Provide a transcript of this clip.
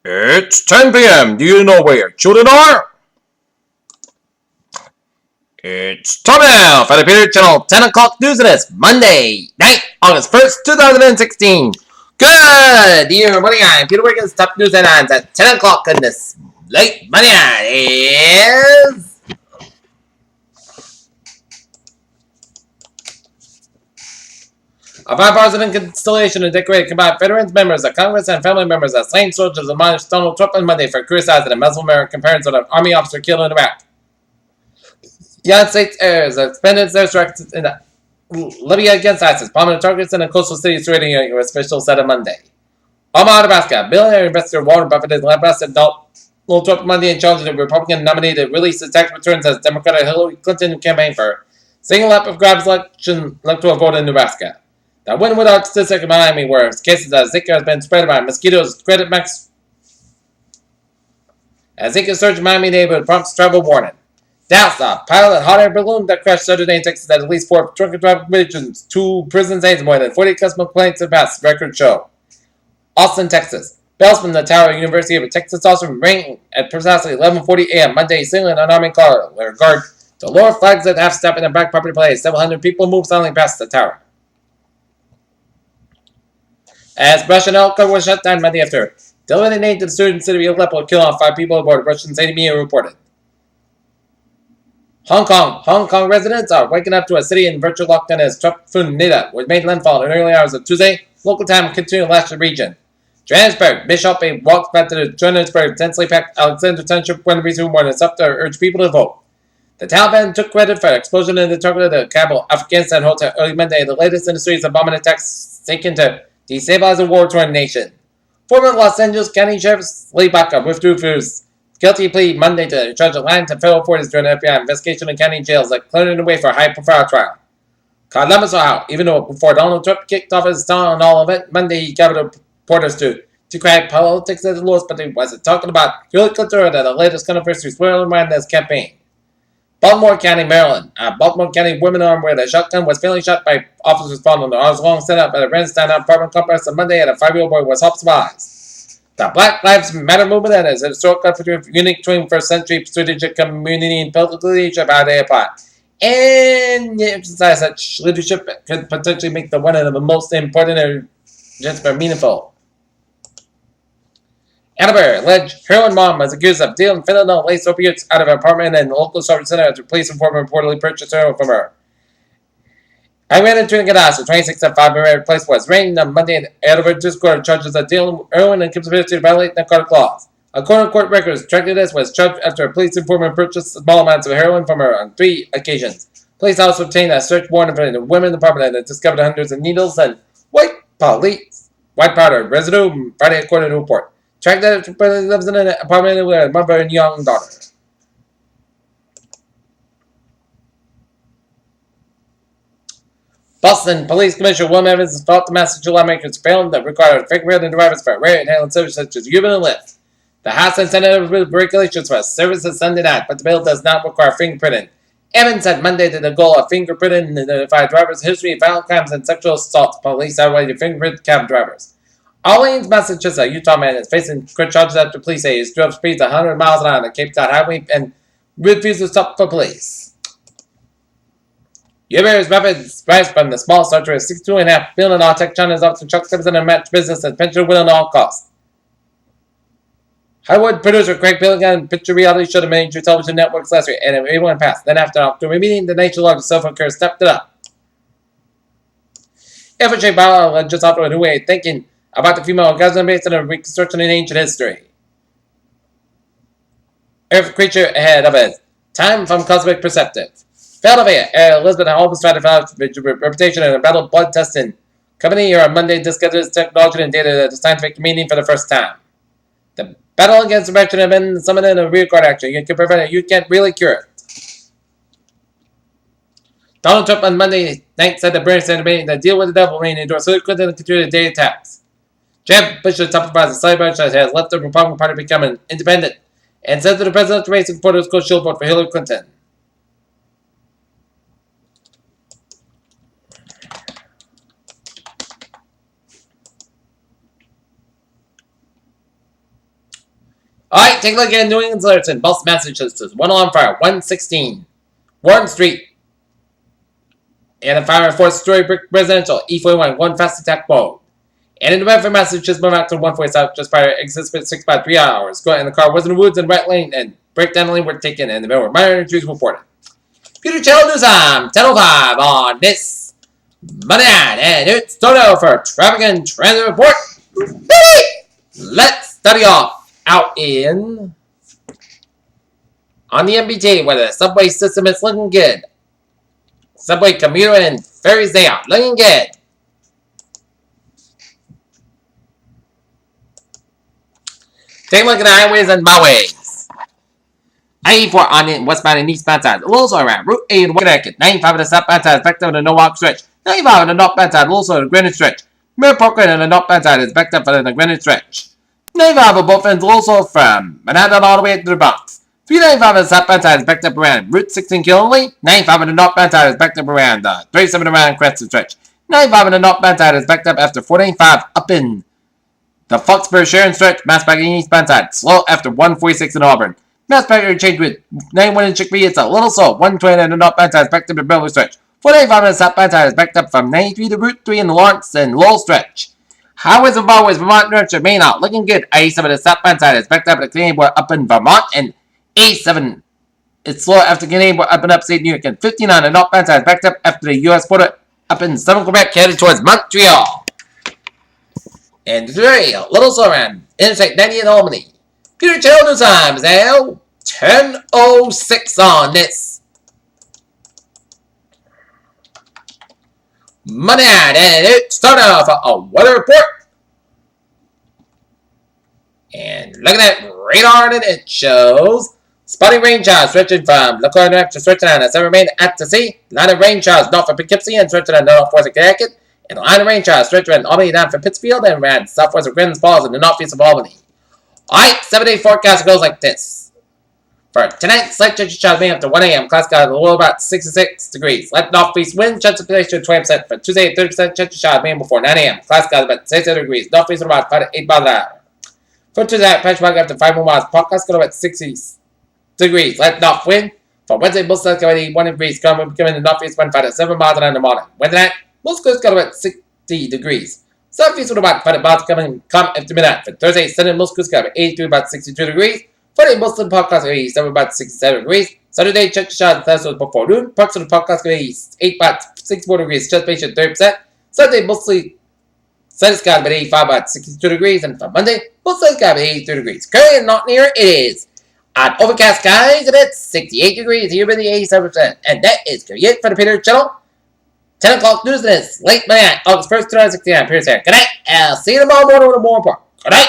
It's 10 p.m. Do you know where your children are? It's time now for the Peter Channel 10 o'clock news. It is Monday night, August 1st, 2016. Good dear morning, I'm Peter Wiggins. Top news headlines at 10 o'clock in this late Monday night is... A bipartisan installation and decorated combined veterans, members of Congress, and family members of slain soldiers admonished Donald Trump on Monday for criticizing a Muslim American parents of an Army officer killed in Iraq. The United States airs expanded their strikes in Libya against ISIS, bombing targets in a coastal city surrounding U.S. officials said on Monday. Omaha, Nebraska, billionaire investor Warren Buffett has blasted Donald Trump Monday and challenged the Republican nominee to release his tax returns as Democratic Hillary Clinton campaign for single up of grabs electoral vote in Nebraska. The Wynwood Arts District in Miami, where cases of Zika has been spread by mosquitoes, credit max as Zika surge in Miami neighborhood prompts travel warning. Dallas, a pilot hot air balloon that crashed Saturday in Texas at least 4 drunken driver collisions, 2 prisons, aids, more than 40 customer complaints have passed, record show. Austin, Texas. Bells from the Tower University of Texas Austin rang at precisely 11:40 a.m. Monday, signaling an alarming call with regard to lower flags at half-step in the back property place. Several hundred people moved silently past the tower. As Russian helicopter was shut down Monday after delivering aid to the Syrian city of Aleppo, killing off 5 people aboard, Russian state media reported. Hong Kong residents are waking up to a city in virtual lockdown as Trump-Funida was made landfall in early hours of Tuesday, local time continuing to last the region. Johannesburg, Bishop walked back to the Johannesburg densely packed Alexander Township when the reason warned us up to urge people to vote. The Taliban took credit for the explosion in the target of the Kabul, Afghanistan hotel early Monday, the latest in a series of bombing attacks taken to destabilize a war-torn nation. Former Los Angeles County Sheriff Lee Baca withdrew for his guilty plea Monday to charge of lying to federal authorities during an FBI investigation in county jails that cleared the way for a high-profile trial. Columbus, Ohio, even though before Donald Trump kicked off his town hall event Monday, he gathered reporters to crack politics at the lowest, but he wasn't talking about Hillary Clinton or the latest controversy swirling around this campaign. Baltimore County, Maryland. A Baltimore County woman armed with a shotgun was fatally shot by officers following the hours-long setup at a Renstown apartment complex on Monday, and a 5-year-old boy was hospitalized. The Black Lives Matter movement that is a historical unique between first-century strategic community and political leadership how they apply. And emphasize such leadership could potentially make the one of the most important just more meaningful. Annabelle, alleged heroin mom, was accused of dealing fentanyl laced opiates out of an apartment in the local service center after police informant reportedly purchased heroin from her. I ran into Gadas, the 26th of 5 Married Place was arraigned on Monday in Edinburgh Discord charges of dealing heroin and conspiracy to violate the narcotic laws. According to court records, Tragedias was charged after a police informant purchased small amounts of heroin from her on 3 occasions. Police also obtained a search warrant for the women's apartment and discovered hundreds of needles and white powder residue Friday, according to a report. Tragedias lives in an apartment with a mother and young daughter. Boston Police Commissioner William Evans thought the Massachusetts lawmakers failed that required fingerprinting drivers for rare and handling services such as Uber and Lyft. The House and Senate approved regulations for services Sunday night, but the bill does not require fingerprinting. Evans said Monday that the goal of fingerprinting to identify drivers' history of violent crimes and sexual assaults. Police are ready to fingerprint cab drivers. Orleans, Massachusetts, a Utah man is facing charges after police say he drove speeds 100 miles an hour on the Cape Cod Highway and refused to stop for police. Uber's rapid rise from the small start to a $62.5 billion tech China's often Chuck Simpson and match business and pension will at all costs. Hollywood producer Craig Pilligan and picture reality show the major television networks last week, and everyone passed. Then after October meeting, the nation's largest cell phone carrier stepped it up. FHA Bio just offered a new way of thinking about the female orgasm based on a reconstruction in ancient history. Earth creature ahead of it. Time from cosmic perspective. Philadelphia, Elizabeth Holmes tried to develop a reputation in a battle blood testing company here on Monday discovered its technology and data at the scientific meeting for the first time. The battle against infection has been summoned in a rear guard action. You can prevent it, you can't really cure it. Donald Trump on Monday night said the British Senate meeting that deal with the devil reign endorsed Hillary Clinton and continue the day attacks. Jeb Bush, the top supervisor, Sally Bush, has left the Republican Party becoming independent and said that the president's race supporters go shield vote for Hillary Clinton. Alright, take a look at New England's alerts in Boston, Massachusetts. One alarm fire, 116 Warren Street. And a fire in 4th-story brick residential, E41, 1 fast attack mode. And in New Bedford, Massachusetts, moving out to 147, just fire exists for 6 by 3 hours. Go in the car was in the woods and red lane and breakdown lane were taken in the middle where minor injuries reported. Peter Channel News Time, 10:05 on this Monday night, and it's Toto for Traffic and Transit Report. Let's study off out on the MBT where the subway system is looking good. Subway commuter and ferries they are looking good. Take a look at the highways and byways. I-84 on the westbound and eastbound sides. Also around Route 8 in Connecticut. 95 on the southbound side is backed up on the no-walk stretch. 95 on the northbound side, also the Greenwich stretch. Mirror Parkway on the northbound side is backed up on the Greenwich stretch. 95 on both ends, also from Manhattan all the way to the Bronx. 395 on the southbound side is backed up around Route 16 Killenly. 95 on the northbound side is backed up around 37 around Crescent stretch. 95 on the northbound side is backed up after 495 up in the Foxborough Sharon stretch. Mass parking eastbound side slow after 146 in Auburn. Mass parking change with 91 in Chickpea. It's a little slow. 120 on the northbound side is backed up to Beverly stretch. 485 on the southbound side is backed up from 93 to Route 3 in the Lawrence and Lowell stretch. Highways and byways, Vermont, New Hampshire, Maine out. Looking good. I-87 on the southbound side is backed up at the Canadian border up in Vermont. And A7, it's slow after Canadian border up in upstate New York. And 15 on the northbound side is backed up after the U.S. border up in southern Quebec, headed towards Montreal. And today, a little slow around Interstate 90 in Albany. Peter Channel News Time is now 10:06 on this Monday night, and it started off a weather report. And looking at radar, and it shows spotty rain showers stretching from LaCroix, New Hampshire, stretching on as they remain at the sea. Line of rain showers north of Poughkeepsie and stretching on northwest of Connecticut. And the line of rain showers stretching from Albany down from Pittsfield and around southwest of Grandins Falls in the northeast of Albany. Alright, 7-day forecast goes like this. For tonight, slight chance of showers being up to 1 a.m. Clouds got a low about 66 degrees. Light northeast wind, chance of precipitation 20%. For Tuesday, 30% chance of showers being before 9 a.m. Clouds got about 67 degrees. Northeast at about 5 to 8 miles an hour. For Tuesday, pressure mark up to 5 more miles. Forecast got about 60 degrees. Light north wind. For Wednesday, most skies got 81 degrees. Coming the northeast wind 5 to 7 miles an hour in the morning. Wednesday night, most skies got about 60 degrees. Southeast with about 5 miles come after midnight. For Thursday, Sunday, most skies got about 83, about 62 degrees. Friday, most of the podcast got 87, about 67 degrees. Saturday, chance of showers and before noon. Parts of the podcast got 88, about 64 degrees. Chance patient 30%. Sunday, mostly sunny skies about 85, about 62 degrees. And for Monday, most sunny skies about 83 degrees. Currently, not near it is on overcast skies, and it's 68 degrees. Here by the 87%. And that is it for the Peter Channel 10 o'clock news, and it's late Monday night, August 1st, 2069. Peter saying, good night. I'll see you tomorrow morning with a more report. Good night.